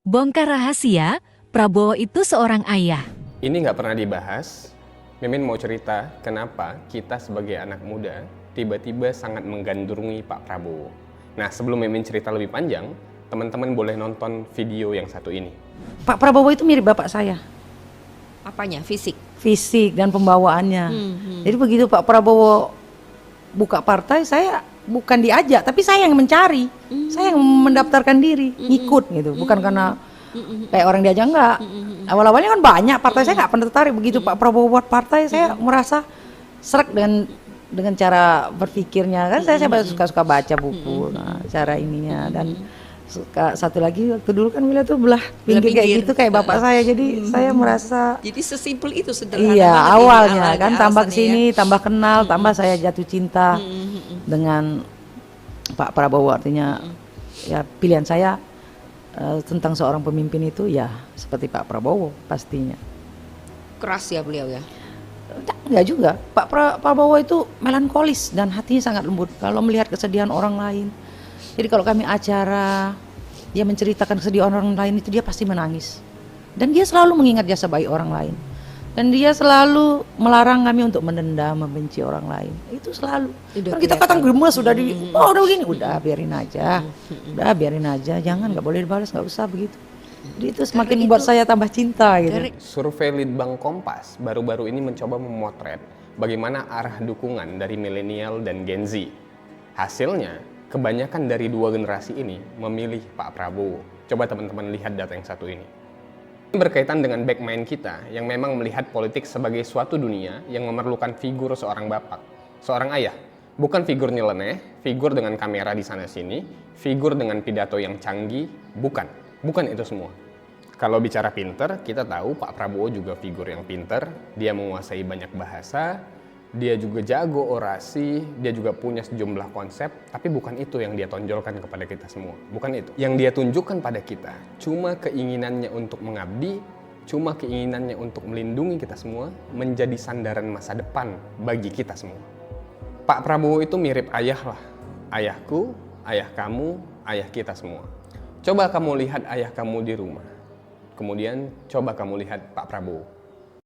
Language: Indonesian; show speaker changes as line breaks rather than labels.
Bongkar rahasia, Prabowo itu seorang ayah.
Ini nggak pernah dibahas. Mimin mau cerita kenapa kita sebagai anak muda tiba-tiba sangat menggandrungi Pak Prabowo. Nah, sebelum Mimin cerita lebih panjang, teman-teman boleh nonton video yang satu ini.
Pak Prabowo itu mirip bapak saya,
Apanya? Fisik?
fisik dan pembawaannya. Jadi begitu Pak Prabowo buka partai, saya bukan diajak, tapi saya yang mencari, saya yang mendaftarkan diri, ngikut gitu, bukan karena kayak orang diajak, enggak. Awal-awalnya kan banyak partai, saya nggak pernah tertarik. Begitu Pak Prabowo buat partai, saya merasa serak dengan cara berpikirnya. Kan saya suka baca buku, nah, cara ininya. Dan suka satu lagi, waktu dulu kan Mila tuh belah pinggir kayak gitu kayak bapak saya, jadi saya merasa
Jadi sesimpel itu, sederhana
iya
banget
awalnya
ini
kan tambah
alasannya
kesini tambah kenal, tambah saya jatuh cinta dengan Pak Prabowo. Artinya ya pilihan saya tentang seorang pemimpin itu ya seperti Pak Prabowo pastinya.
Keras ya beliau ya.
Enggak juga, Pak Prabowo itu melankolis dan hatinya sangat lembut kalau melihat kesedihan orang lain. Jadi kalau kami acara, dia menceritakan kesedihan orang lain itu dia pasti menangis. Dan dia selalu mengingat jasa baik orang lain. Dan dia selalu melarang kami untuk menendam, membenci orang lain. Itu selalu. Kan kita kadang gemes sudah udah begini, udah biarin aja. Udah biarin aja, jangan, nggak boleh dibalas, nggak usah begitu. Jadi itu semakin membuat saya tambah cinta gitu.
Survei Litbang Kompas baru-baru ini mencoba memotret bagaimana arah dukungan dari milenial dan Gen Z. Hasilnya, kebanyakan dari dua generasi ini memilih Pak Prabowo. Coba teman-teman lihat data yang satu ini. Ini berkaitan dengan backmind kita yang memang melihat politik sebagai suatu dunia yang memerlukan figur seorang bapak, seorang ayah. Bukan figur nyeleneh, figur dengan kamera di sana-sini, figur dengan pidato yang canggih, bukan itu semua. Kalau bicara pinter, kita tahu Pak Prabowo juga figur yang pinter, dia menguasai banyak bahasa, dia juga jago orasi, dia juga punya sejumlah konsep, tapi bukan itu yang dia tonjolkan kepada kita semua. Bukan itu. Yang dia tunjukkan pada kita cuma keinginannya untuk mengabdi, cuma keinginannya untuk melindungi kita semua, menjadi sandaran masa depan bagi kita semua. Pak Prabowo itu mirip ayah lah. Ayahku, ayah kamu, ayah kita semua. Coba kamu lihat ayah kamu di rumah. Kemudian coba kamu lihat Pak Prabowo.